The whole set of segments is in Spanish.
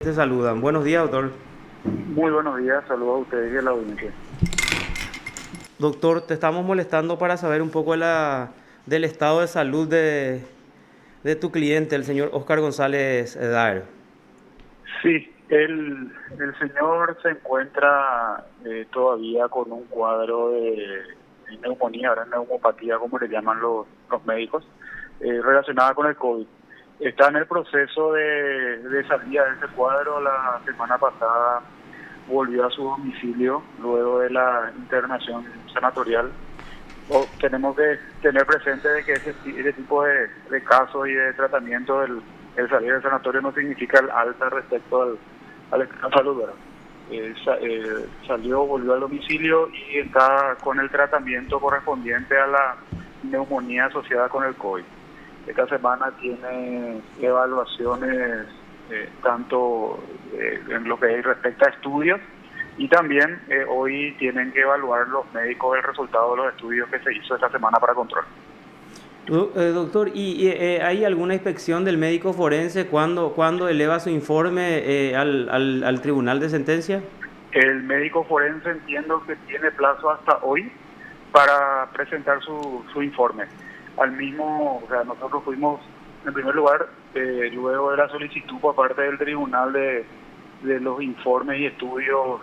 Te saludan. Buenos días, doctor. Muy buenos días, saludos a ustedes y a la audiencia. Doctor, te estamos molestando para saber un poco del estado de salud de tu cliente, el señor Oscar González Daer. Sí, el señor se encuentra todavía con un cuadro de neumonía, ahora neumopatía, como le llaman los médicos, relacionada con el COVID. Está en el proceso de salida de ese cuadro. La semana pasada volvió a su domicilio luego de la internación sanatorial. Tenemos que tener presente de que ese tipo de casos y de tratamiento, el salir del sanatorio no significa el alta respecto al estado de salud, ¿verdad? Salió, volvió al domicilio y está con el tratamiento correspondiente a la neumonía asociada con el COVID. Esta semana tiene evaluaciones tanto en lo que respecta a estudios, y también hoy tienen que evaluar los médicos el resultado de los estudios que se hizo esta semana para control. Doctor, ¿y hay alguna inspección del médico forense cuando eleva su informe al tribunal de sentencia? El médico forense entiendo que tiene plazo hasta hoy para presentar su informe. Al mismo, o sea, nosotros fuimos, en primer lugar, luego de la solicitud por parte del tribunal de los informes y estudios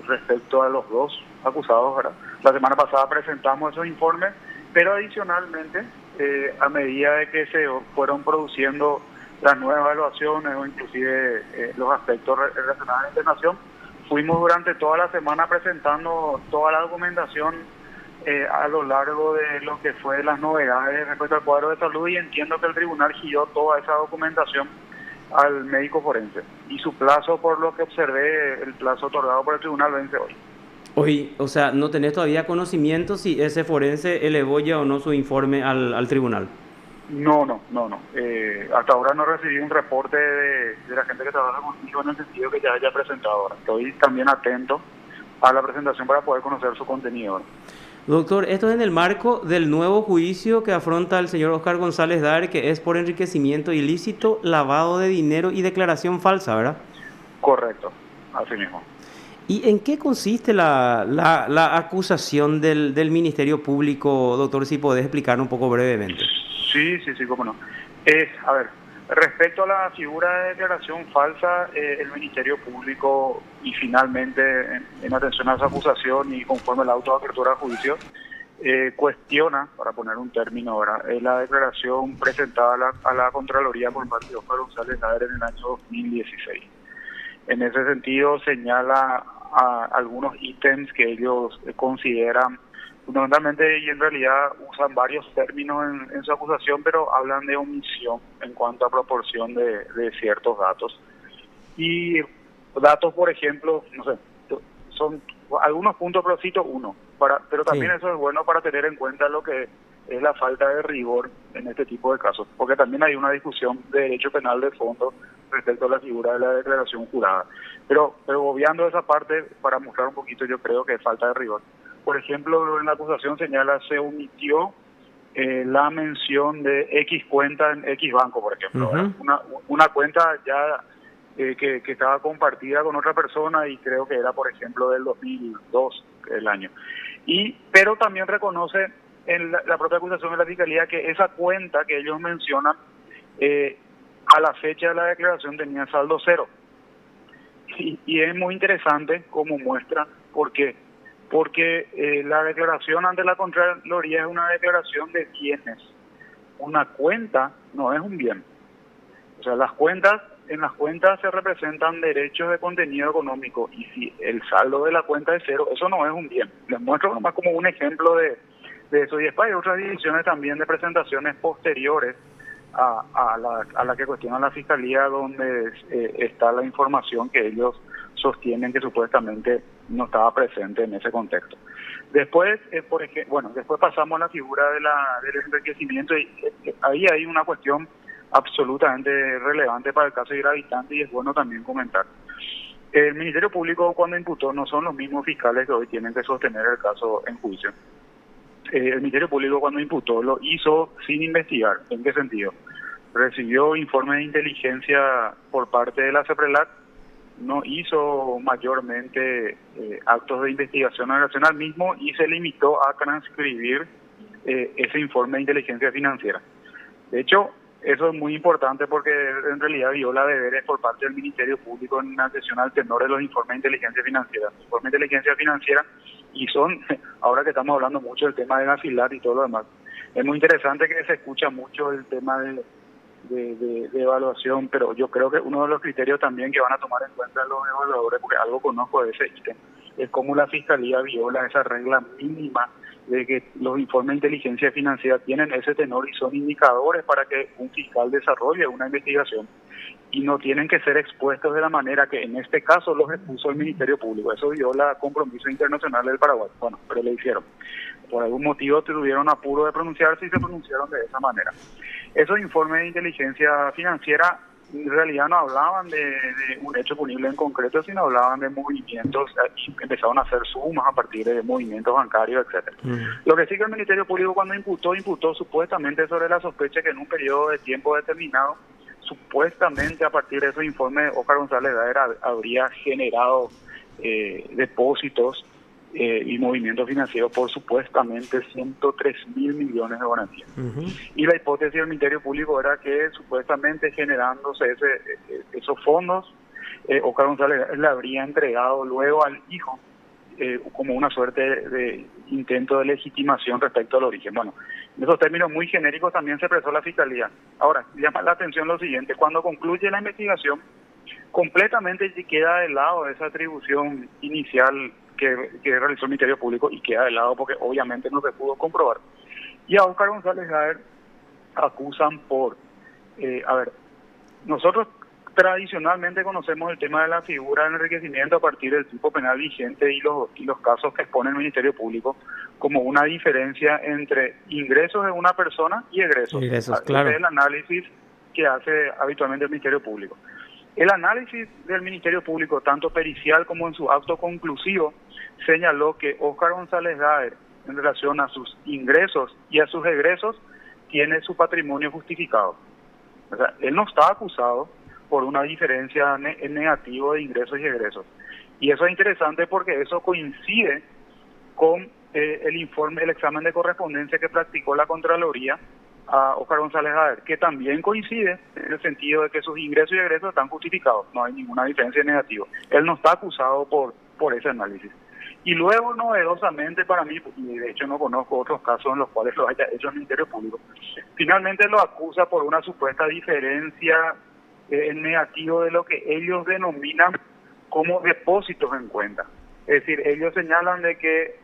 respecto a los dos acusados, ¿verdad? La semana pasada presentamos esos informes, pero adicionalmente, a medida de que se fueron produciendo las nuevas evaluaciones o inclusive los aspectos relacionados a la internación, fuimos durante toda la semana presentando toda la documentación a lo largo de lo que fue las novedades respecto al cuadro de salud, y entiendo que el tribunal giró toda esa documentación al médico forense. Y su plazo, por lo que observé, el plazo otorgado por el tribunal vence hoy. Hoy, o sea, no tenés todavía conocimiento si ese forense elevó ya o no su informe al tribunal. No. Hasta ahora no recibí un reporte de la gente que trabaja conmigo en el sentido que ya haya presentado ahora. Estoy también atento a la presentación para poder conocer su contenido ahora. Doctor, esto es en el marco del nuevo juicio que afronta el señor Oscar González Daer, que es por enriquecimiento ilícito, lavado de dinero y declaración falsa, ¿verdad? Correcto, así mismo. ¿Y en qué consiste la acusación del Ministerio Público, doctor, si podés explicar un poco brevemente? Sí, cómo no. A ver, respecto a la figura de declaración falsa, el Ministerio Público, y finalmente en atención a esa acusación y conforme a la autoapertura de juicio, cuestiona, para poner un término ahora, la declaración presentada a la Contraloría por parte de Oscar González Daer en el año 2016. En ese sentido, señala algunos ítems que ellos consideran fundamentalmente, y en realidad usan varios términos en su acusación, pero hablan de omisión en cuanto a proporción de ciertos datos. Y datos, por ejemplo, no sé, son algunos puntos, pero cito uno, pero también Sí. eso es bueno para tener en cuenta lo que es la falta de rigor en este tipo de casos, porque también hay una discusión de derecho penal de fondo respecto a la figura de la declaración jurada. Pero obviando esa parte, para mostrar un poquito, yo creo que es falta de rigor. Por ejemplo, en la acusación señala se omitió la mención de X cuenta en X banco, por ejemplo, ¿verdad? Ujú. Una cuenta ya que estaba compartida con otra persona, y creo que era, por ejemplo, del 2002, el año. Pero también reconoce en la propia acusación de la Fiscalía que esa cuenta que ellos mencionan, a la fecha de la declaración tenía saldo cero. Y es muy interesante como muestra, ¿por qué? Porque la declaración ante la Contraloría es una declaración de bienes. Una cuenta no es un bien. O sea, en las cuentas se representan derechos de contenido económico, y si el saldo de la cuenta es cero, eso no es un bien. Les muestro nomás como un ejemplo de eso. Y después hay otras divisiones también de presentaciones posteriores a la que cuestiona la Fiscalía, donde está la información que ellos sostienen que supuestamente no estaba presente en ese contexto. Después, por ejemplo, después pasamos a la figura del enriquecimiento, y ahí hay una cuestión absolutamente relevante para el caso y gravitante, y es bueno también comentar. El Ministerio Público, cuando imputó, no son los mismos fiscales que hoy tienen que sostener el caso en juicio. El Ministerio Público, cuando imputó, lo hizo sin investigar. ¿En qué sentido? Recibió informes de inteligencia por parte de la CEPRELAC no hizo mayormente actos de investigación en relación al mismo y se limitó a transcribir ese informe de inteligencia financiera. De hecho, eso es muy importante porque en realidad viola deberes por parte del Ministerio Público en atención al tenor de los informes de inteligencia financiera. Los informes de inteligencia financiera, y son, ahora que estamos hablando mucho del tema de la FILAT y todo lo demás, es muy interesante que se escucha mucho el tema de evaluación, pero yo creo que uno de los criterios también que van a tomar en cuenta los evaluadores, porque algo conozco de ese ítem, es cómo la Fiscalía viola esa regla mínima de que los informes de inteligencia financiera tienen ese tenor y son indicadores para que un fiscal desarrolle una investigación y no tienen que ser expuestos de la manera que en este caso los expuso el Ministerio Público. Eso viola compromisos internacionales del Paraguay. Bueno, pero le hicieron. Por algún motivo tuvieron apuro de pronunciarse y se pronunciaron de esa manera. Esos informes de inteligencia financiera en realidad no hablaban de un hecho punible en concreto, sino hablaban de movimientos y empezaron a hacer sumas a partir de movimientos bancarios, etcétera. Lo que sí que el Ministerio Público cuando imputó supuestamente sobre la sospecha que en un periodo de tiempo determinado, supuestamente a partir de esos informes, Óscar González Daer habría generado depósitos y movimientos financieros por supuestamente 103.000 millones de guaraníes. Y la hipótesis del Ministerio Público era que supuestamente generándose esos fondos, Óscar González le habría entregado luego al hijo como una suerte de intento de legitimación respecto al origen. Bueno, en esos términos muy genéricos también se expresó la Fiscalía. Ahora, llama la atención lo siguiente: cuando concluye la investigación, completamente queda de lado esa atribución inicial que realizó el Ministerio Público y queda de lado porque obviamente no se pudo comprobar. Y a Óscar González Daer acusan por, nosotros tradicionalmente conocemos el tema de la figura del enriquecimiento a partir del tipo penal vigente y los casos que expone el Ministerio Público como una diferencia entre ingresos de una persona y egresos. Claro. Ese es el análisis que hace habitualmente el Ministerio Público. El análisis del Ministerio Público, tanto pericial como en su acto conclusivo, señaló que Óscar González Daer, en relación a sus ingresos y a sus egresos, tiene su patrimonio justificado. O sea, él no está acusado por una diferencia en negativo de ingresos y egresos. Y eso es interesante porque eso coincide con el examen de correspondencia que practicó la Contraloría a Óscar González Daer, que también coincide en el sentido de que sus ingresos y egresos están justificados, no hay ninguna diferencia negativa. Él no está acusado por ese análisis. Y luego, novedosamente para mí, y de hecho no conozco otros casos en los cuales lo haya hecho el Ministerio Público, finalmente lo acusa por una supuesta diferencia en negativo de lo que ellos denominan como depósitos en cuenta. Es decir, ellos señalan de que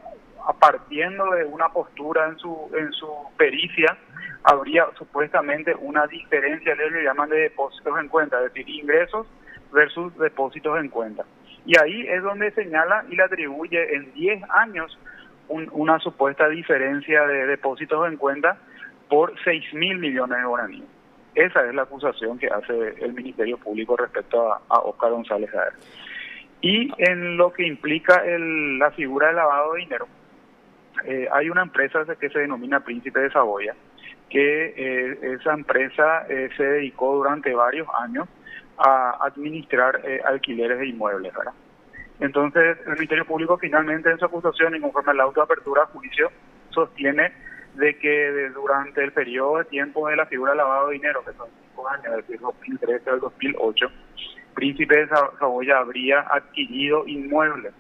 partiendo de una postura en su pericia, habría supuestamente una diferencia, ellos le llaman de depósitos en cuenta, es decir, ingresos versus depósitos en cuenta. Y ahí es donde señala y le atribuye en 10 años una supuesta diferencia de depósitos en cuenta por 6.000 millones de guaraníes. Esa es la acusación que hace el Ministerio Público respecto a Óscar González Daer. Y en lo que implica la figura de lavado de dinero, hay una empresa que se denomina Príncipe de Saboya, que esa empresa se dedicó durante varios años a administrar alquileres de inmuebles, ¿verdad? Entonces, el Ministerio Público finalmente en su acusación y conforme a la autoapertura a juicio sostiene de que durante el periodo de tiempo de la figura de lavado de dinero, que son 5 años, desde el 2013 al 2008, Príncipe de Saboya habría adquirido inmuebles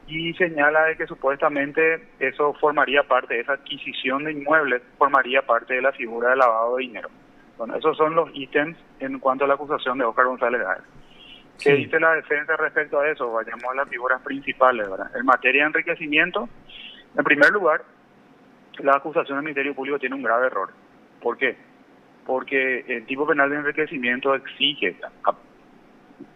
y señala de que supuestamente eso formaría parte, esa adquisición de inmuebles formaría parte de la figura de lavado de dinero. Bueno, esos son los ítems en cuanto a la acusación de Óscar González Daer. ¿Qué dice la defensa respecto a eso? Vayamos a las figuras principales, ¿verdad? En materia de enriquecimiento, en primer lugar, la acusación del Ministerio Público tiene un grave error. ¿Por qué? Porque el tipo penal de enriquecimiento exige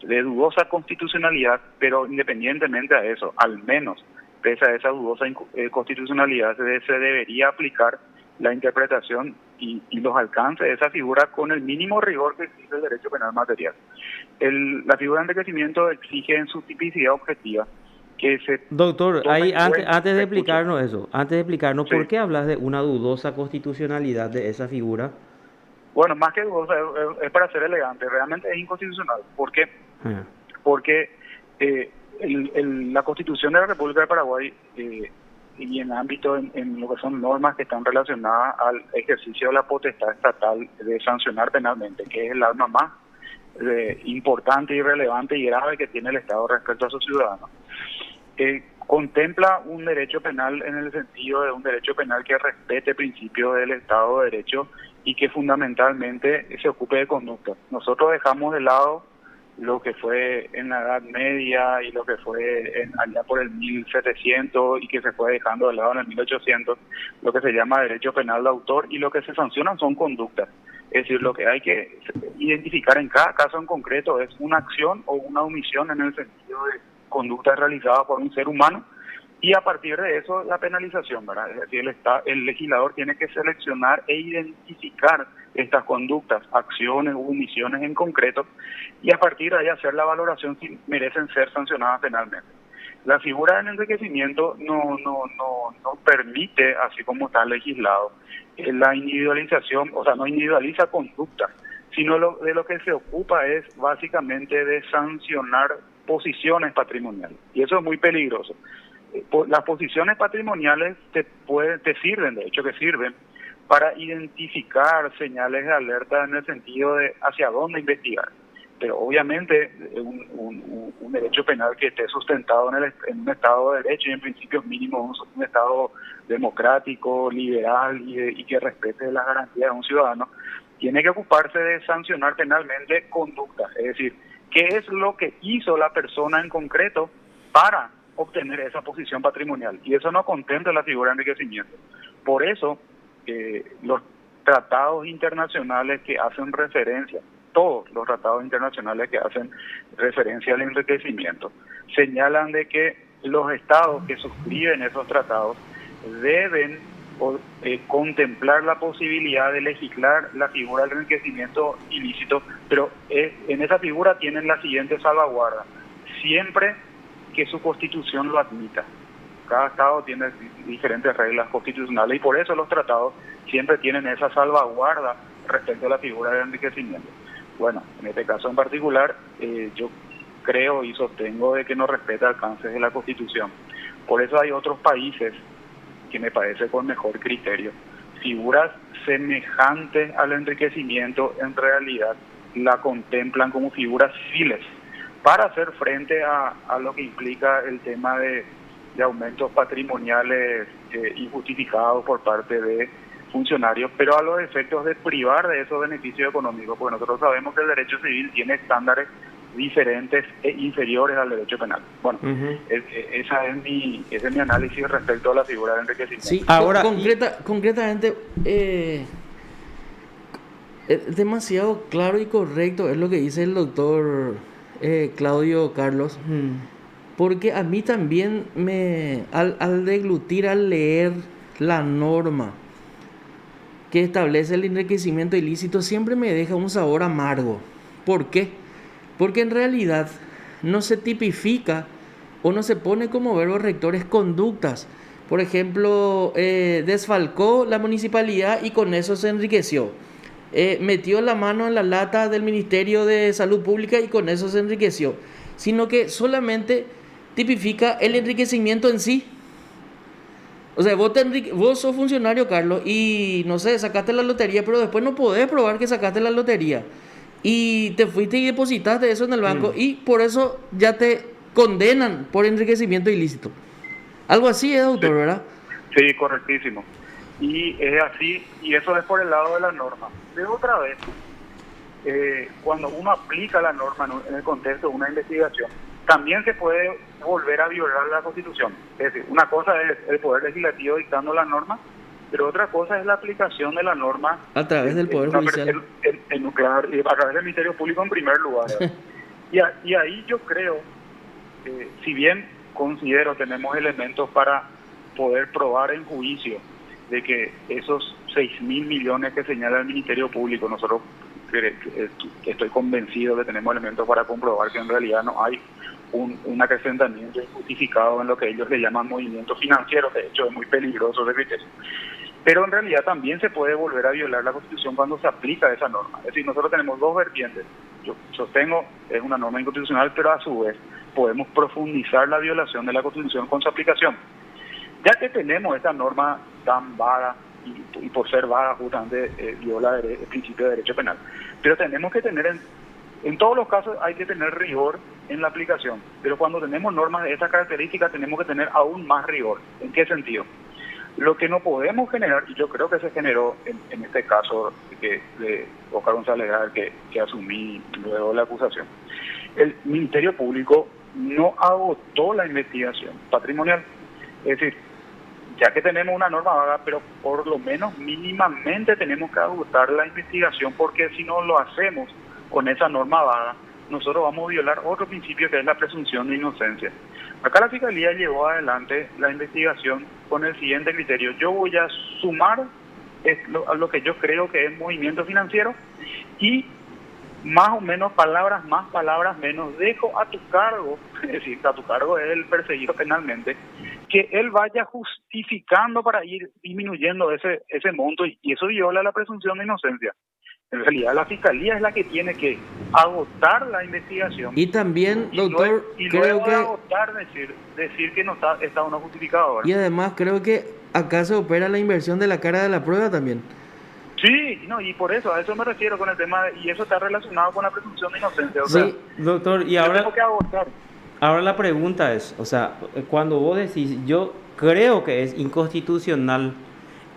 de dudosa constitucionalidad, pero independientemente de eso, al menos pese a esa dudosa constitucionalidad, se debería aplicar la interpretación y los alcances de esa figura con el mínimo rigor que exige el derecho penal material. La figura de enriquecimiento exige en su tipicidad objetiva que se... Doctor, ahí antes de explicarnos eso, sí. ¿Por qué hablas de una dudosa constitucionalidad de esa figura? Bueno, más que dudosa, es para ser elegante, realmente es inconstitucional. ¿Por qué? porque la Constitución de la República de Paraguay y en ámbito en lo que son normas que están relacionadas al ejercicio de la potestad estatal de sancionar penalmente, que es el arma más importante y relevante y grave que tiene el Estado respecto a sus ciudadanos. Contempla un derecho penal en el sentido de un derecho penal que respete principios del Estado de Derecho y que fundamentalmente se ocupe de conducta. Nosotros dejamos de lado lo que fue en la Edad Media y lo que fue allá por el 1700 y que se fue dejando de lado en el 1800, lo que se llama derecho penal de autor, y lo que se sancionan son conductas. Es decir, lo que hay que identificar en cada caso en concreto es una acción o una omisión en el sentido de conducta realizada por un ser humano, y a partir de eso la penalización, ¿verdad? Es decir, el legislador tiene que seleccionar e identificar estas conductas, acciones u omisiones en concreto, y a partir de ahí hacer la valoración si merecen ser sancionadas penalmente. La figura del enriquecimiento no permite, así como está legislado, la individualización, o sea, no individualiza conducta, sino de lo que se ocupa es básicamente de sancionar posiciones patrimoniales, y eso es muy peligroso. Las posiciones patrimoniales te sirven, de hecho que sirven, para identificar señales de alerta en el sentido de hacia dónde investigar. Pero obviamente un derecho penal que esté sustentado en un Estado de Derecho y en principios mínimos, un Estado democrático, liberal y que respete las garantías de un ciudadano, tiene que ocuparse de sancionar penalmente conductas, es decir, qué es lo que hizo la persona en concreto para obtener esa posición patrimonial, y eso no contempla la figura de enriquecimiento. Por eso los tratados internacionales que hacen referencia, todos los tratados internacionales que hacen referencia al enriquecimiento, señalan de que los estados que suscriben esos tratados deben contemplar la posibilidad de legislar la figura del enriquecimiento ilícito, pero en esa figura tienen la siguiente salvaguarda: siempre que su constitución lo admita. Cada estado tiene diferentes reglas constitucionales y por eso los tratados siempre tienen esa salvaguarda respecto a la figura del enriquecimiento. Bueno, en este caso en particular, yo creo y sostengo de que no respeta alcances de la Constitución. Por eso hay otros países que me parece con mejor criterio. Figuras semejantes al enriquecimiento en realidad la contemplan como figuras civiles para hacer frente a lo que implica el tema de aumentos patrimoniales injustificados por parte de funcionarios, pero a los efectos de privar de esos beneficios económicos, porque nosotros sabemos que el derecho civil tiene estándares diferentes e inferiores al derecho penal. Bueno, ese es mi análisis respecto a la figura de enriquecimiento. Sí, ahora concretamente es demasiado claro y correcto es lo que dice el doctor Claudio Carlos, porque a mí también al deglutir, al leer la norma que establece el enriquecimiento ilícito, siempre me deja un sabor amargo. ¿Por qué? Porque en realidad no se tipifica o no se pone como verbos rectores conductas. Por ejemplo, desfalcó la municipalidad y con eso se enriqueció. Metió la mano en la lata del Ministerio de Salud Pública y con eso se enriqueció. Sino que solamente tipifica el enriquecimiento en sí. O sea, vos sos funcionario, Carlos, y no sé, sacaste la lotería, pero después no podés probar que sacaste la lotería. Y te fuiste y depositaste eso en el banco y por eso ya te condenan por enriquecimiento ilícito. Algo así es, doctor, ¿verdad? Sí, correctísimo. Y es así, y eso es por el lado de la norma. De otra vez, cuando uno aplica la norma en el contexto de una investigación, también se puede volver a violar la Constitución. Es decir, una cosa es el Poder Legislativo dictando la norma, pero otra cosa es la aplicación de la norma a través del Poder Judicial. A través del Ministerio Público en primer lugar. Y ahí yo creo, si bien considero tenemos elementos para poder probar en juicio de que esos 6.000 millones que señala el Ministerio Público, nosotros estoy convencido que tenemos elementos para comprobar que en realidad no hay un acrecentamiento injustificado en lo que ellos le llaman movimiento financiero, que de hecho es muy peligroso ese criterio. Pero en realidad también se puede volver a violar la Constitución cuando se aplica esa norma. Es decir, nosotros tenemos dos vertientes. yo sostengo, es una norma inconstitucional, pero a su vez podemos profundizar la violación de la Constitución con su aplicación. Ya que tenemos esta norma tan vaga, y por ser vaga justamente viola el principio de derecho penal, pero tenemos que tener, en todos los casos hay que tener rigor en la aplicación, pero cuando tenemos normas de estas características tenemos que tener aún más rigor. ¿En qué sentido? Lo que no podemos generar, y yo creo que se generó en este caso de Oscar González que asumí luego la acusación, el Ministerio Público no agotó la investigación patrimonial. Es decir, ya que tenemos una norma vaga, pero por lo menos mínimamente tenemos que agotar la investigación, porque si no lo hacemos con esa norma vaga, nosotros vamos a violar otro principio que es la presunción de inocencia. Acá la Fiscalía llevó adelante la investigación con el siguiente criterio: yo voy a sumar a lo que yo creo que es movimiento financiero y más o menos palabras más, palabras menos, dejo a tu cargo, es decir, a tu cargo es el perseguido penalmente, que él vaya justificando para ir disminuyendo ese monto, y eso viola la presunción de inocencia. En realidad la Fiscalía es la que tiene que agotar la investigación. Y también, doctor, y creo luego que... de agotar, decir que no está o no justificado, ¿verdad? Y además creo que acá se opera la inversión de la carga de la prueba también. Sí, no, y por eso, a eso me refiero con el tema, y eso está relacionado con la presunción de inocencia. O Sí, sea, doctor, y ahora... tengo que agotar. Ahora la pregunta es, o sea, cuando vos decís, yo creo que es inconstitucional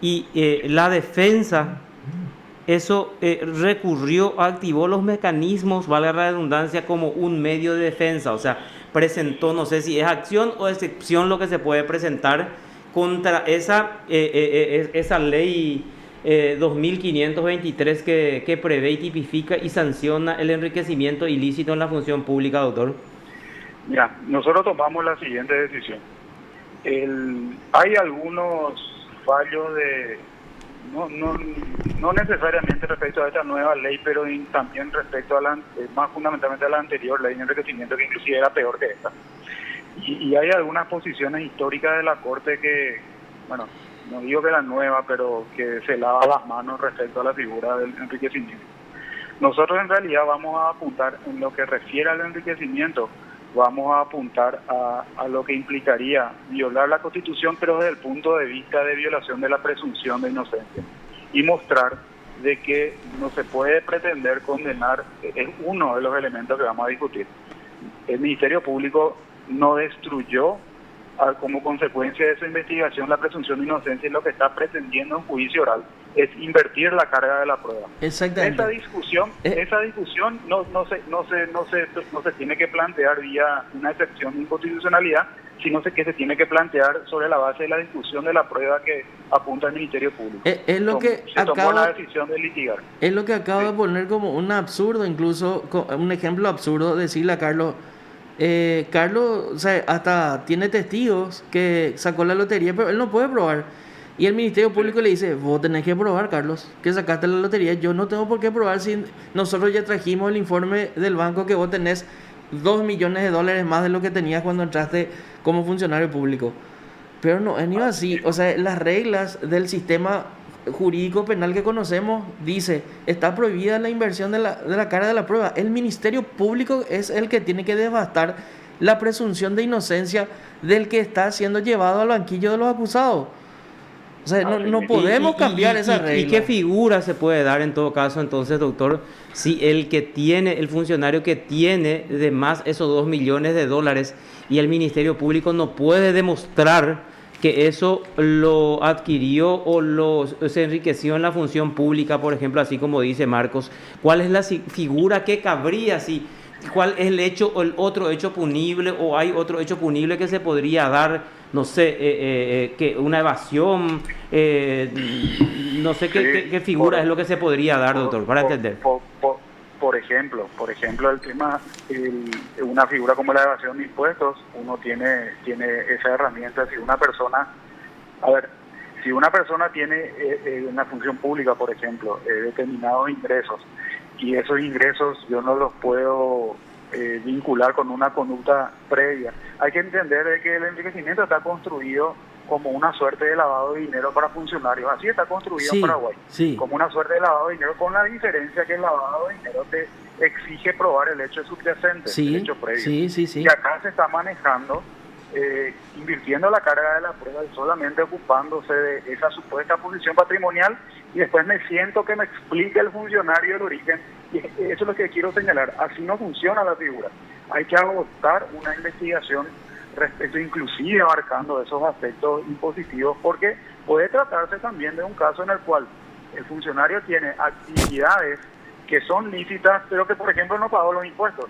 y la defensa, eso recurrió, activó los mecanismos, vale la redundancia, como un medio de defensa, o sea, presentó, no sé si es acción o excepción lo que se puede presentar contra esa ley 2523 que prevé y tipifica y sanciona el enriquecimiento ilícito en la función pública, doctor. Mira, nosotros tomamos la siguiente decisión. Hay algunos fallos no necesariamente respecto a esta nueva ley, pero también respecto a más fundamentalmente a la anterior ley de enriquecimiento, que inclusive era peor que esta. Y hay algunas posiciones históricas de la Corte que, bueno, no digo que la nueva, pero que se lava las manos respecto a la figura del enriquecimiento. Nosotros en realidad vamos a apuntar, en lo que refiere al enriquecimiento, vamos a apuntar a lo que implicaría violar la Constitución, pero desde el punto de vista de violación de la presunción de inocencia, y mostrar de que no se puede pretender condenar, es uno de los elementos que vamos a discutir. El Ministerio Público no destruyó como consecuencia de esa investigación la presunción de inocencia, y lo que está pretendiendo en juicio oral es invertir la carga de la prueba. Exactamente. Esa discusión no se tiene que plantear vía una excepción de inconstitucionalidad, sino que se tiene que plantear sobre la base de la discusión de la prueba que apunta el Ministerio Público. Es lo que se tomó la decisión de litigar. Es lo que acabo de poner como un absurdo, incluso un ejemplo absurdo, decirle a Carlos, o sea, hasta tiene testigos que sacó la lotería, pero él no puede probar. Y el Ministerio Público le dice, vos tenés que probar, Carlos, que sacaste la lotería. Yo no tengo por qué probar si nosotros ya trajimos el informe del banco que vos tenés $2 millones más de lo que tenías cuando entraste como funcionario público. Pero no es ni así. O sea, las reglas del sistema jurídico penal que conocemos dice, está prohibida la inversión de la carga de la prueba. El Ministerio Público es el que tiene que devastar la presunción de inocencia del que está siendo llevado al banquillo de los acusados. O sea, no podemos cambiar esa regla. ¿Y qué figura se puede dar en todo caso entonces, doctor, si el funcionario que tiene de más esos $2 millones y el Ministerio Público no puede demostrar que eso lo adquirió o se enriqueció en la función pública, por ejemplo, así como dice Marcos? ¿Cuál es la figura que cabría? ¿Cuál es el otro hecho punible, o hay otro hecho punible que se podría dar? No sé, que una evasión, no sé qué figura es lo que se podría dar, doctor, para entender. Por ejemplo, el tema, una figura como la evasión de impuestos, uno tiene esa herramienta. Si una persona tiene en la función pública, por ejemplo, determinados ingresos, y esos ingresos yo no los puedo vincular con una conducta previa, hay que entender de que el enriquecimiento está construido como una suerte de lavado de dinero para funcionarios. Así está construido en Paraguay, sí. como una suerte de lavado de dinero, con la diferencia que el lavado de dinero te exige probar el hecho subyacente, el hecho previo. Y acá se está manejando, invirtiendo la carga de la prueba y solamente ocupándose de esa supuesta posición patrimonial, y después me siento que me explique el funcionario el origen. Y eso es lo que quiero señalar. Así no funciona la figura. Hay que agotar una investigación respecto, inclusive abarcando esos aspectos impositivos, porque puede tratarse también de un caso en el cual el funcionario tiene actividades que son lícitas, pero que por ejemplo no pagó los impuestos.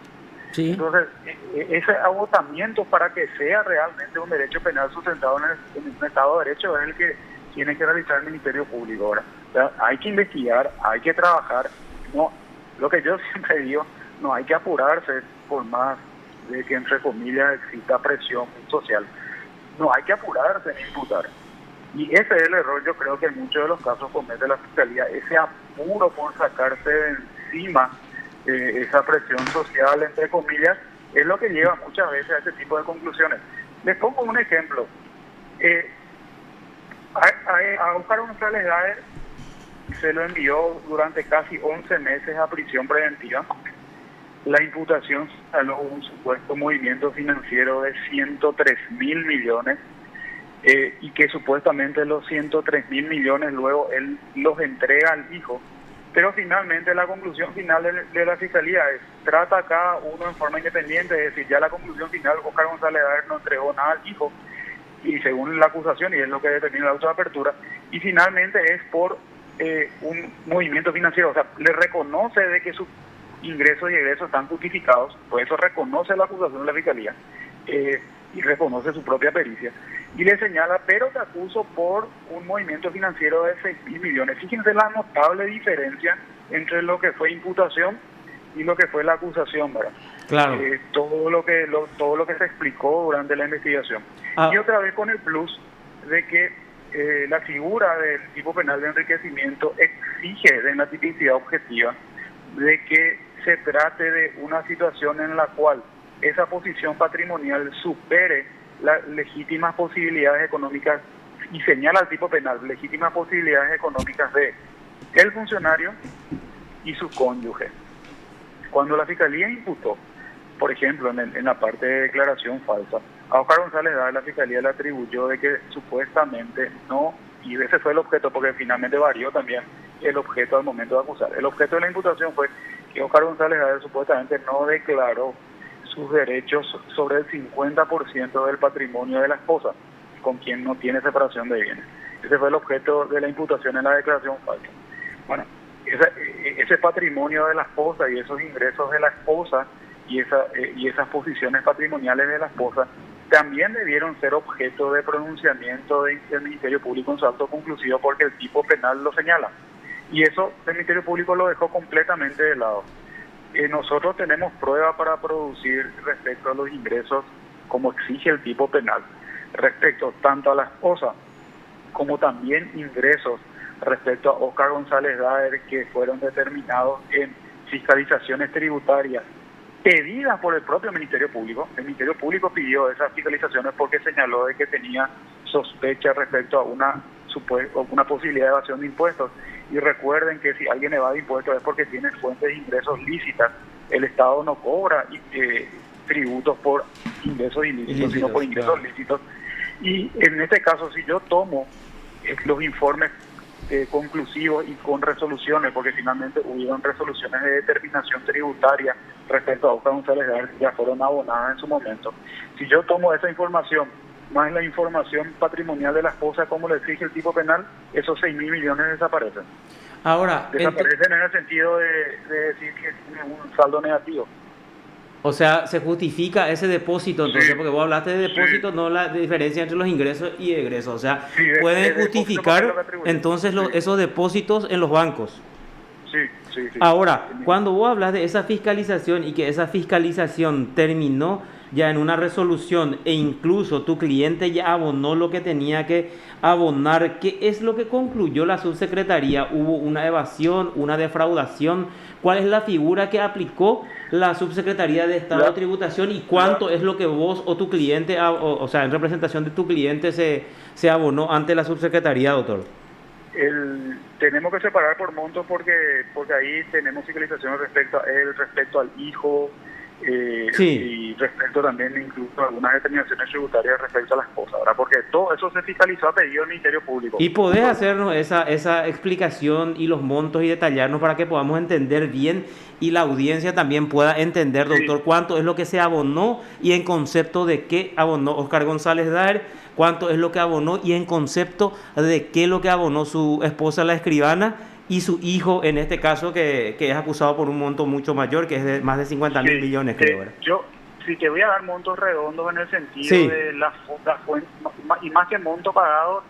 Sí. Entonces, ese agotamiento para que sea realmente un derecho penal sustentado en un Estado de Derecho es el que tiene que realizar el Ministerio Público. Ahora, o sea, hay que investigar, hay que trabajar. No, lo que yo siempre digo, no hay que apurarse por más de que entre comillas exista presión social. No hay que apurarse en imputar. Y ese es el error, yo creo que en muchos de los casos comete la Fiscalía, ese apuro por sacarse de encima esa presión social, entre comillas, es lo que lleva muchas veces a este tipo de conclusiones. Les pongo un ejemplo. A Óscar González Daer se lo envió durante casi 11 meses a prisión preventiva. La imputación salió un supuesto movimiento financiero de 103.000 millones y que supuestamente los 103.000 millones luego él los entrega al hijo. Pero finalmente la conclusión final de la Fiscalía es, trata a cada uno en forma independiente, es decir, ya la conclusión final, Óscar González Daer no entregó nada al hijo, y según la acusación, y es lo que determina la auto de apertura, y finalmente es por un movimiento financiero, o sea, le reconoce de que sus ingresos y egresos están justificados, por eso reconoce la acusación de la Fiscalía, y reconoce su propia pericia, y le señala, pero te acuso por un movimiento financiero de 6.000 millones. Fíjense la notable diferencia entre lo que fue imputación y lo que fue la acusación, ¿verdad? Claro. Todo lo que se explicó durante la investigación. Y otra vez con el plus de que la figura del tipo penal de enriquecimiento exige de una tipicidad objetiva de que se trate de una situación en la cual esa posición patrimonial supere las legítimas posibilidades económicas, y señala al tipo penal legítimas posibilidades económicas de el funcionario y su cónyuge. Cuando la Fiscalía imputó, por ejemplo, en la parte de declaración falsa, a Óscar González Daer la Fiscalía le atribuyó de que supuestamente no, y ese fue el objeto, porque finalmente varió también el objeto al momento de acusar. El objeto de la imputación fue que Óscar González Daer supuestamente no declaró sus derechos sobre el 50% del patrimonio de la esposa, con quien no tiene separación de bienes. Ese fue el objeto de la imputación en la declaración falsa. Bueno, ese patrimonio de la esposa y esos ingresos de la esposa y esas posiciones patrimoniales de la esposa también debieron ser objeto de pronunciamiento del Ministerio Público en su acto conclusivo, porque el tipo penal lo señala. Y eso el Ministerio Público lo dejó completamente de lado. Nosotros tenemos prueba para producir respecto a los ingresos, como exige el tipo penal, respecto tanto a la esposa como también ingresos respecto a Óscar González Daer, que fueron determinados en fiscalizaciones tributarias pedidas por el propio Ministerio Público. El Ministerio Público pidió esas fiscalizaciones porque señaló de que tenía sospecha respecto a una posibilidad de evasión de impuestos. Y recuerden que si alguien evade impuestos es porque tiene fuentes de ingresos lícitas. El Estado no cobra tributos por ingresos ilícitos, sino por ingresos lícitos. Y en este caso, si yo tomo los informes conclusivos y con resoluciones, porque finalmente hubieron resoluciones de determinación tributaria respecto a Óscar González Daer, ya fueron abonadas en su momento. Si yo tomo esa información más la información patrimonial de la esposa, como le exige el tipo penal, esos 6.000 millones desaparecen. Ahora, desaparecen en el sentido de decir que tiene un saldo negativo. O sea, se justifica ese depósito, entonces, sí, porque vos hablaste de depósito, sí, no la diferencia entre los ingresos y egresos. O sea, sí, pueden justificar entonces sí, esos depósitos en los bancos. Sí, sí, sí. Ahora, cuando vos hablas de esa fiscalización y que esa fiscalización terminó ya en una resolución e incluso tu cliente ya abonó lo que tenía que abonar, ¿qué es lo que concluyó la subsecretaría? ¿Hubo una evasión, una defraudación? ¿Cuál es la figura que aplicó la subsecretaría de Estado de La, Tributación y cuánto es lo que vos o tu cliente, o sea, en representación de tu cliente se abonó ante la subsecretaría, doctor? Tenemos que separar por montos porque ahí tenemos fiscalización respecto a él, respecto al hijo, Sí. y respecto también incluso a algunas determinaciones tributarias respecto a la esposa, ¿verdad? Porque todo eso se fiscalizó a pedido del Ministerio Público. ¿Y podés hacernos esa explicación y los montos y detallarnos para que podamos entender bien y la audiencia también pueda entender, Sí, doctor, cuánto es lo que se abonó y en concepto de qué abonó Oscar González Daer, cuánto es lo que abonó y en concepto de qué es lo que abonó su esposa la escribana y su hijo en este caso que es acusado por un monto mucho mayor, que es de más de 50.000 sí. millones, creo, ¿verdad? Yo sí te voy a dar montos redondos en el sentido Sí. de la fuente, y más que monto pagado,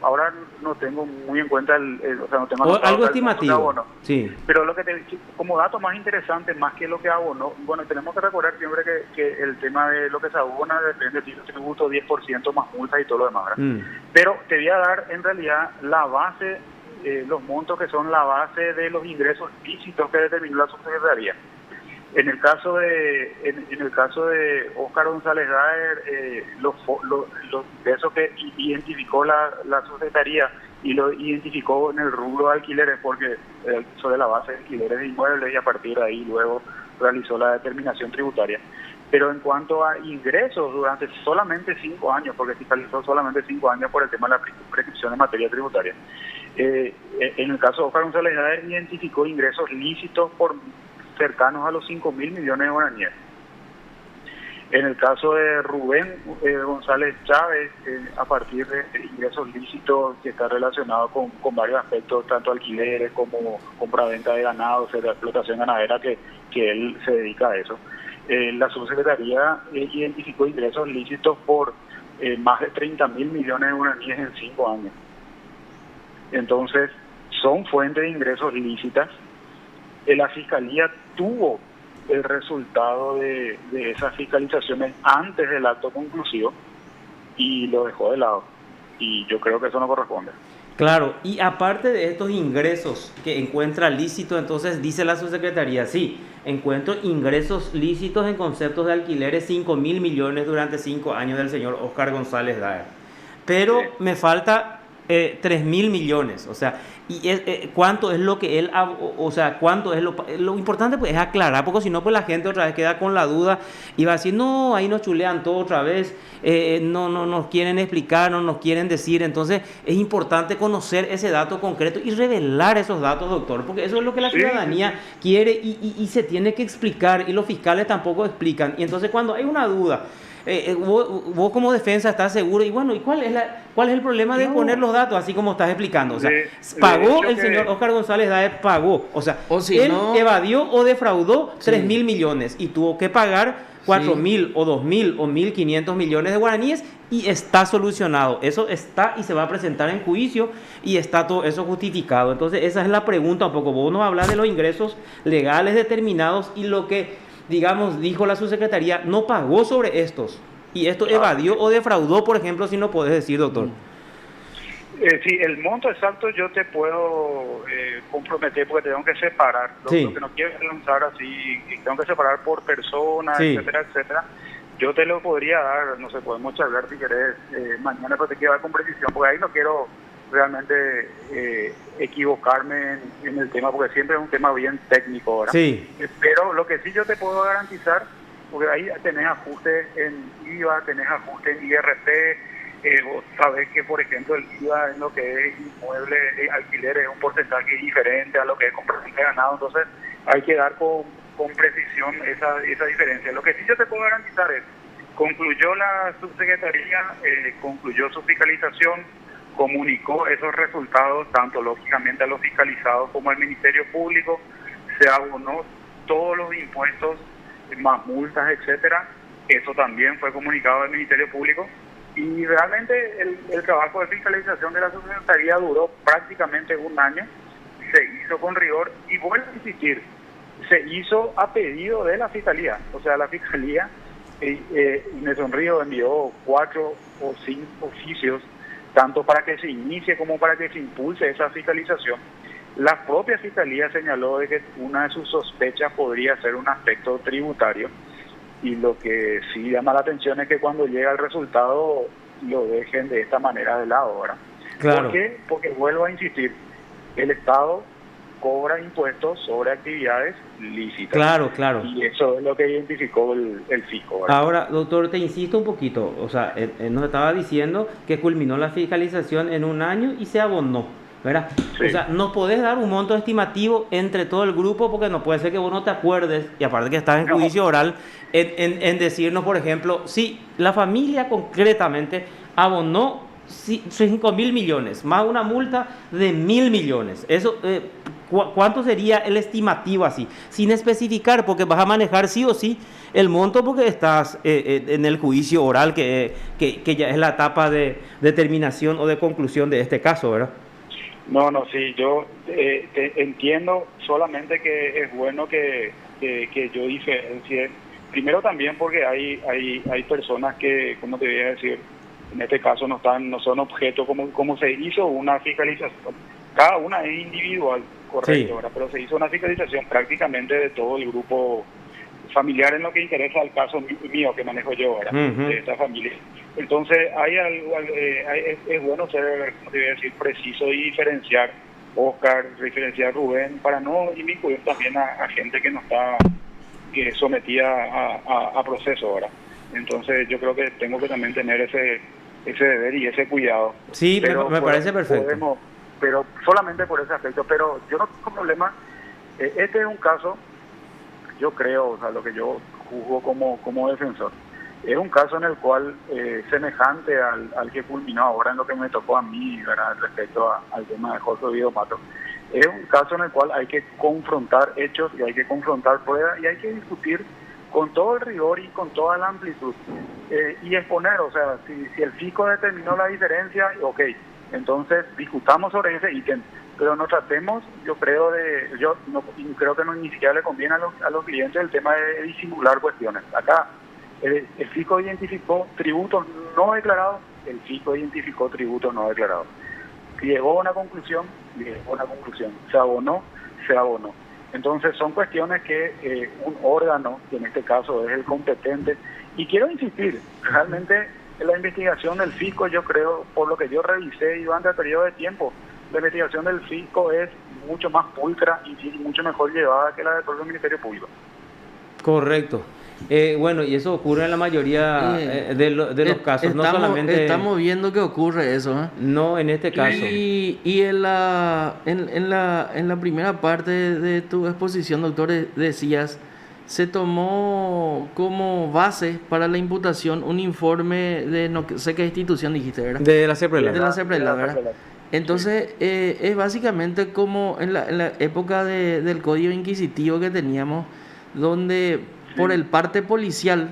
ahora no tengo muy en cuenta, o sea, no tengo O anotado algo acá el monto que estimativo. abonó. Sí. Pero lo que como dato más interesante, más que lo que abonó, bueno, tenemos que recordar siempre que el tema de lo que se abona depende del tributo, 10% más multas y todo lo demás, ¿verdad? Mm. Pero te voy a dar en realidad la base, los montos que son la base de los ingresos lícitos que determinó la subsecretaría. En el caso de Óscar González Daer, los ingresos que identificó la subsecretaría y lo identificó en el rubro de alquileres, porque sobre la base de alquileres de inmuebles, y a partir de ahí luego realizó la determinación tributaria. Pero en cuanto a ingresos, durante solamente 5 años, porque fiscalizó solamente 5 años por el tema de la prescripción en materia tributaria, en el caso de Óscar González Daer identificó ingresos lícitos por cercanos a los 5.000 millones de guaraníes. En el caso de Rubén González Chávez, a partir de ingresos lícitos que está relacionado con varios aspectos, tanto alquileres como compra-venta de ganado, explotación ganadera, que él se dedica a eso. La subsecretaría identificó ingresos lícitos por más de 30.000 millones de guaraníes en 5 años. Entonces, son fuentes de ingresos lícitas. La Fiscalía tuvo el resultado de esas fiscalizaciones antes del acto conclusivo y lo dejó de lado. Y yo creo que eso no corresponde. Claro, y aparte de estos ingresos que encuentra lícitos, entonces dice la subsecretaría, sí, encuentro ingresos lícitos en conceptos de alquileres 5.000 millones durante 5 años del señor Óscar González Daer. Sí. Pero me falta 3.000 millones, o sea, cuánto es lo que él, o sea, cuánto es lo importante pues es aclarar, porque si no pues la gente otra vez queda con la duda y va a decir, no, ahí nos chulean todo otra vez, no nos quieren explicar, no nos quieren decir, entonces es importante conocer ese dato concreto y revelar esos datos, doctor, porque eso es lo que la ciudadanía quiere y se tiene que explicar y los fiscales tampoco explican, y entonces cuando hay una duda, vos como defensa estás seguro y bueno, ¿y cuál es el problema de poner los datos así como estás explicando? O sea, pagó el señor Óscar González Daer, pagó, o sea, O si él no, evadió o defraudó sí. 3.000 millones y tuvo que pagar 4.000 o 2.000 o 1.500 millones de guaraníes y está solucionado. Eso está y se va a presentar en juicio y está todo eso justificado. Entonces esa es la pregunta un poco. Vos nos hablas de los ingresos legales determinados y lo que, digamos, dijo la subsecretaría, no pagó sobre estos. Y esto evadió o defraudó, por ejemplo, si no podés decir, doctor. Sí, el monto exacto yo te puedo comprometer porque tengo que separar. Lo que no quiero es lanzar así, tengo que separar por persona, etcétera, etcétera. Yo te lo podría dar, no sé, podemos charlar si querés mañana, pero te quiero dar con precisión, porque ahí no quiero realmente equivocarme en el tema, porque siempre es un tema bien técnico, ¿verdad? Sí. Pero lo que sí yo te puedo garantizar, porque ahí tenés ajustes en IVA, tenés ajustes en IRP, vos sabés que, por ejemplo, el IVA en lo que es inmueble, alquiler, es un porcentaje diferente a lo que es compraventa de ganado, entonces hay que dar con precisión esa diferencia. Lo que sí yo te puedo garantizar es, concluyó la subsecretaría, concluyó su fiscalización, comunicó esos resultados, tanto lógicamente a los fiscalizados como al Ministerio Público, se abonó todos los impuestos, más multas, etcétera. Eso también fue comunicado al Ministerio Público. Y realmente el trabajo de fiscalización de la subsecretaría duró prácticamente un año, se hizo con rigor y vuelvo a insistir, se hizo a pedido de la Fiscalía, o sea, la Fiscalía Nelson Ríos envió 4 o 5 oficios, tanto para que se inicie como para que se impulse esa fiscalización. La propia Fiscalía señaló de que una de sus sospechas podría ser un aspecto tributario, y lo que sí llama la atención es que cuando llega el resultado lo dejen de esta manera de lado, ¿verdad? Claro. ¿Por qué? Porque vuelvo a insistir, el Estado cobra impuestos sobre actividades lícitas. Claro, claro. Y eso es lo que identificó el fisco, ¿verdad? Ahora, doctor, te insisto un poquito. O sea, él nos estaba diciendo que culminó la fiscalización en un año y se abonó, ¿verdad? Sí. O sea, no podés dar un monto estimativo entre todo el grupo porque no puede ser que vos no te acuerdes, y aparte que estás en juicio oral, en decirnos, por ejemplo, sí, la familia concretamente abonó 5.000 millones, más una multa de 1.000 millones. Eso, ¿cuánto sería el estimativo así? Sin especificar, porque vas a manejar sí o sí el monto porque estás en el juicio oral, que ya es la etapa de determinación o de conclusión de este caso, ¿verdad? No, sí, yo te entiendo, solamente que es bueno que yo diferencie. Primero también porque hay personas que, como te voy a decir, en este caso no son objeto, como se hizo una fiscalización. Cada una es individual, correcto, Sí. ¿verdad? Pero se hizo una fiscalización prácticamente de todo el grupo familiar en lo que interesa al caso mío que manejo yo, ¿verdad? Uh-huh. De esta familia. Entonces hay algo, es bueno ser, como te voy a decir, preciso y diferenciar Oscar, diferenciar Rubén, para no inmiscuir también a gente que no está sometida a proceso, ¿verdad? Entonces yo creo que tengo que también tener ese deber y ese cuidado. Sí, me parece perfecto. Pero solamente por ese aspecto. Pero yo no tengo problema. Este es un caso, yo creo, o sea, lo que yo juzgo como defensor, es un caso en el cual, semejante al que culminó ahora en lo que me tocó a mí, ¿verdad?, respecto al tema de Jorge Oviedo Mato, es un caso en el cual hay que confrontar hechos y hay que confrontar pruebas y hay que discutir con todo el rigor y con toda la amplitud, y exponer, o sea, si el fisco determinó la diferencia, ok, entonces discutamos sobre ese ítem, pero no tratemos, yo creo que ni siquiera le conviene a los clientes el tema de disimular cuestiones. Acá el fisco identificó tributos no declarados, llegó a una conclusión, se abonó. Entonces son cuestiones que un órgano, que en este caso es el competente, y quiero insistir, realmente en la investigación del fisco, yo creo, por lo que yo revisé y durante el periodo de tiempo, la investigación del fisco es mucho más pulcra y mucho mejor llevada que la del propio Ministerio Público. Correcto. Bueno, y eso ocurre en la mayoría de los casos, no solamente... Estamos viendo que ocurre eso, ¿eh? No en este caso. Y en la primera parte de tu exposición, doctor, decías, se tomó como base para la imputación un informe de no sé qué institución dijiste, ¿verdad? De la CEPRELAD. De la CEPRELAD, ¿verdad? Entonces, es básicamente como en la época del Código Inquisitivo que teníamos, donde por el parte policial,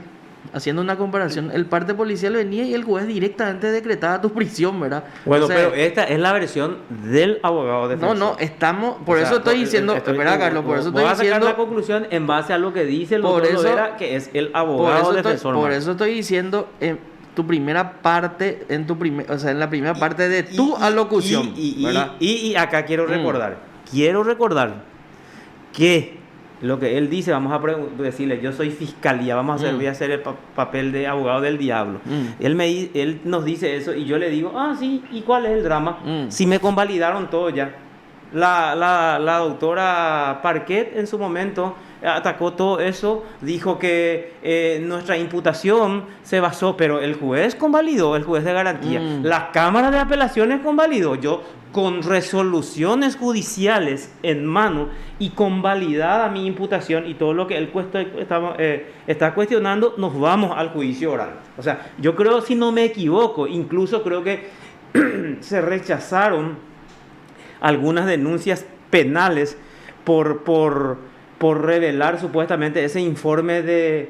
haciendo una comparación, el parte policial venía y el juez directamente decretaba tu prisión, ¿verdad? Bueno, o sea, pero esta es la versión del abogado defensor. No, estamos, por eso estoy diciendo, espera, Carlos, por eso estoy diciendo... Voy a sacar la conclusión en base a lo que dice el doctor Lovera, que es el abogado defensor. Por eso estoy diciendo... tu primera parte, en la primera parte de tu alocución, ¿verdad? Y acá quiero recordar que lo que él dice, vamos a decirle, yo soy fiscalía, voy a hacer el papel de abogado del diablo. Él nos dice eso y yo le digo, sí, ¿y cuál es el drama? Si me convalidaron todo ya. La doctora Parquet en su momento atacó todo eso, dijo que nuestra imputación se basó, pero el juez convalidó, el juez de garantía. La Cámara de Apelaciones convalidó. Yo, con resoluciones judiciales en mano y convalidada mi imputación y todo lo que él está cuestionando, nos vamos al juicio oral. O sea, yo creo, si no me equivoco, incluso creo que se rechazaron algunas denuncias penales por revelar supuestamente ese informe de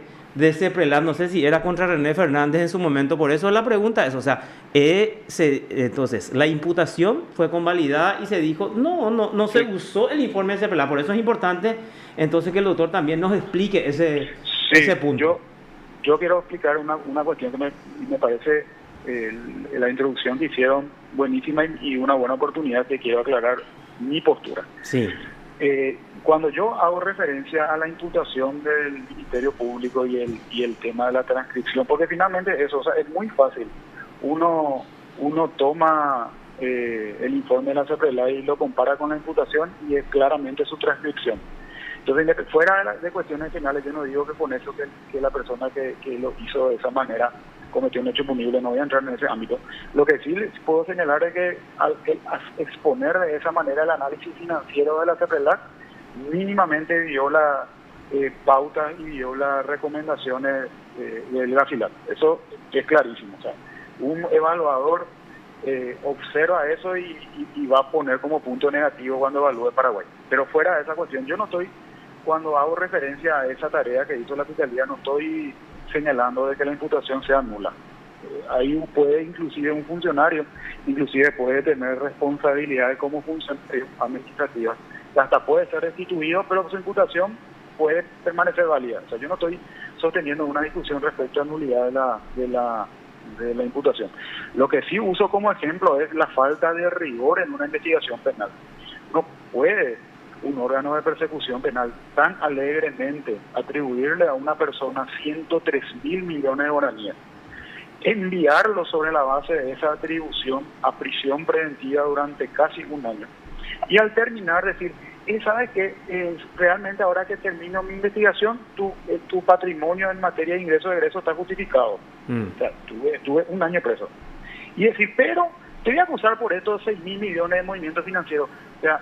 CEPRELAD, no sé si era contra René Fernández en su momento, por eso la pregunta es, o sea, entonces la imputación fue convalidada y se dijo, no se usó el informe de CEPRELAD, por eso es importante entonces que el doctor también nos explique ese punto. yo quiero explicar una cuestión que me parece la introducción que hicieron buenísima y una buena oportunidad que quiero aclarar mi postura. Sí. Cuando yo hago referencia a la imputación del Ministerio Público y el tema de la transcripción, porque finalmente eso, o sea, es muy fácil. Uno toma el informe de la CEPRELA y lo compara con la imputación y es claramente su transcripción. Entonces, fuera de cuestiones penales, yo no digo que con eso que la persona que lo hizo de esa manera cometió un hecho punible, no voy a entrar en ese ámbito. Lo que sí les puedo señalar es que al exponer de esa manera el análisis financiero de la CEPRELAC, mínimamente viola pautas y viola recomendaciones del GAFILAC. Eso es clarísimo. O sea, un evaluador observa eso y va a poner como punto negativo cuando evalúe Paraguay. Pero fuera de esa cuestión, yo no estoy, cuando hago referencia a esa tarea que hizo la Fiscalía, no estoy señalando de que la imputación sea nula. Ahí puede inclusive un funcionario, inclusive puede tener responsabilidades como funcionario administrativa, hasta puede ser restituido, pero su imputación puede permanecer válida. O sea, yo no estoy sosteniendo una discusión respecto a nulidad de la imputación. Lo que sí uso como ejemplo es la falta de rigor en una investigación penal. No puede un órgano de persecución penal tan alegremente atribuirle a una persona 103.000 millones de guaraníes, enviarlo sobre la base de esa atribución a prisión preventiva durante casi un año. Y al terminar decir, ¿sabes qué? Realmente ahora que termino mi investigación, tu patrimonio en materia de ingreso y egreso está justificado. O sea, tuve un año preso. Y decir, pero te voy a acusar por estos 6.000 millones de movimientos financieros. O sea,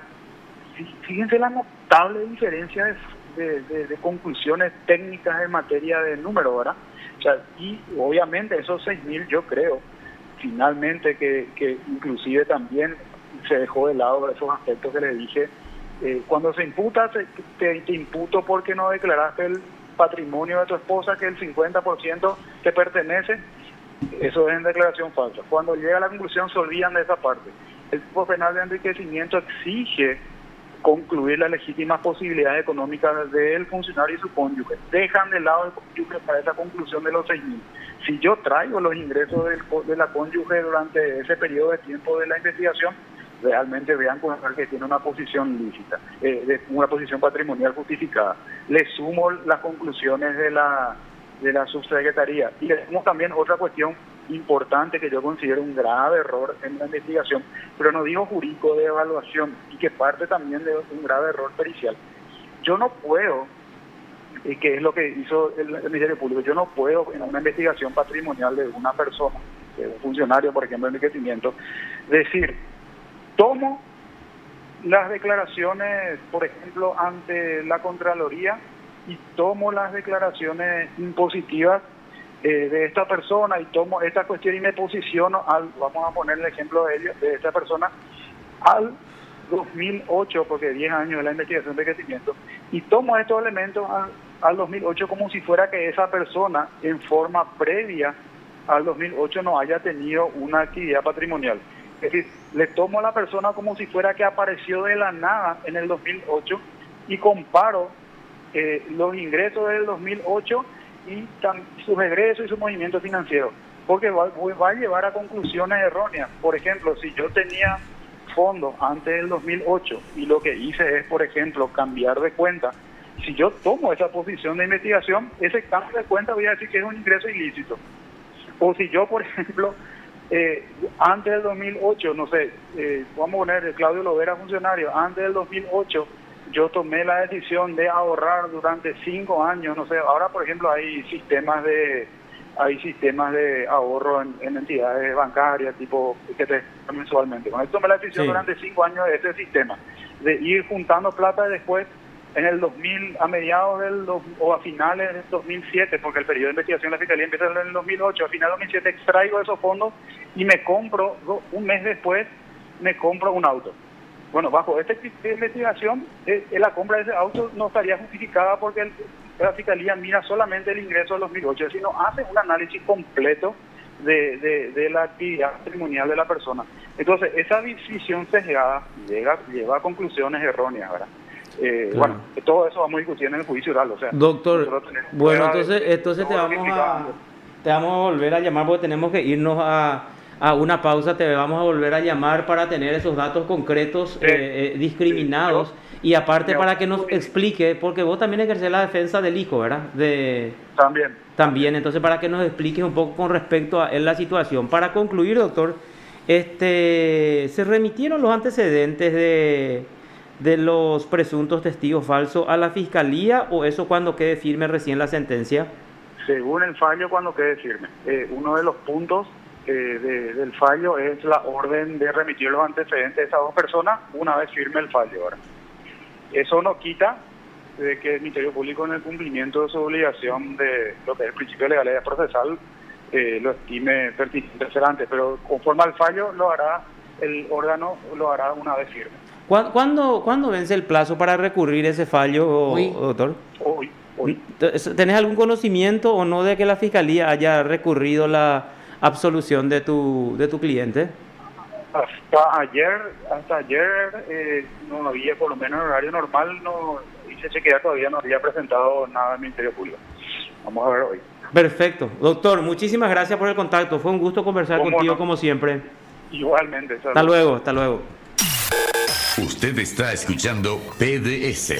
fíjense la notable diferencia de conclusiones técnicas en materia de número, ¿verdad? O sea, y obviamente esos 6.000 yo creo finalmente que inclusive también se dejó de lado esos aspectos que le dije. Cuando se imputa, te imputo porque no declaraste el patrimonio de tu esposa, que el 50% te pertenece. Eso es en declaración falsa. Cuando llega a la conclusión se olvidan de esa parte. El tipo penal de enriquecimiento exige concluir las legítimas posibilidades económicas del funcionario y su cónyuge. Dejan de lado el cónyuge para esa conclusión de los 6.000. Si yo traigo los ingresos de la cónyuge durante ese periodo de tiempo de la investigación, realmente vean con que tiene una posición lícita, una posición patrimonial justificada. Le sumo las conclusiones de la subsecretaría y le sumo también otra cuestión importante que yo considero un grave error en la investigación, pero no digo jurídico, de evaluación, y que parte también de un grave error pericial. Yo no puedo, que es lo que hizo el Ministerio Público, yo no puedo en una investigación patrimonial de una persona, de un funcionario, por ejemplo, de enriquecimiento, decir, tomo las declaraciones, por ejemplo, ante la Contraloría y tomo las declaraciones impositivas de esta persona y tomo esta cuestión y me posiciono vamos a poner el ejemplo de esta persona, al 2008, porque 10 años de la investigación de enriquecimiento, y tomo estos elementos al 2008 como si fuera que esa persona en forma previa al 2008 no haya tenido una actividad patrimonial. Es decir, le tomo a la persona como si fuera que apareció de la nada en el 2008 y comparo los ingresos del 2008 y sus egresos y su movimiento financiero, porque va a llevar a conclusiones erróneas. Por ejemplo, si yo tenía fondos antes del 2008 y lo que hice es, por ejemplo, cambiar de cuenta, si yo tomo esa posición de investigación, ese cambio de cuenta voy a decir que es un ingreso ilícito. O si yo, por ejemplo, antes del 2008, no sé, vamos a poner Claudio Lovera funcionario, antes del 2008 yo tomé la decisión de ahorrar durante 5 años, no sé, ahora por ejemplo hay sistemas de ahorro en entidades bancarias, tipo que te mensualmente. Bueno, yo tomé la decisión durante 5 años de este sistema, de ir juntando plata y después en el 2000, a mediados o a finales del 2007, porque el periodo de investigación de la Fiscalía empieza en el 2008, a finales del 2007 extraigo esos fondos y me compro, un mes después, me compro un auto. Bueno, bajo esta investigación, la compra de ese auto no estaría justificada porque la Fiscalía mira solamente el ingreso del 2008, sino hace un análisis completo de la actividad patrimonial de la persona. Entonces, esa decisión sesgada lleva a conclusiones erróneas, ¿verdad? Claro. Bueno, todo eso vamos a discutir en el juicio oral, o sea, Doctor, nosotros tenemos bueno, pruebas de entonces todo lo que explicaba antes. te vamos a volver a llamar porque tenemos que irnos a una pausa, te vamos a volver a llamar para tener esos datos concretos discriminados Sí, y aparte me para que nos ocupo y- explique, porque vos también ejercés la defensa del hijo, ¿verdad? También, entonces para que nos expliques un poco con respecto a la situación. Para concluir, doctor, ¿se remitieron los antecedentes de los presuntos testigos falsos a la fiscalía o eso cuando quede firme recién la sentencia? Según el fallo, cuando quede firme. Uno de los puntos del fallo es la orden de remitir los antecedentes de esas dos personas una vez firme el fallo. Ahora, eso no quita de que el Ministerio Público, en el cumplimiento de su obligación de lo que es el principio de legalidad procesal, lo estime pertinente hacer antes, pero conforme al fallo lo hará el órgano, lo hará una vez firme. ¿Cuándo vence el plazo para recurrir ese fallo, Hoy. doctor? Hoy. ¿Tenés algún conocimiento o no de que la fiscalía haya recurrido la absolución de tu cliente? Hasta ayer no había, por lo menos en horario normal, no hice chequear, todavía no había presentado nada al Ministerio Público. Vamos a ver hoy. Perfecto. Doctor, muchísimas gracias por el contacto. Fue un gusto conversar ¿Cómo contigo no? como siempre. Igualmente. Hasta luego, hasta luego. Usted está escuchando PDS.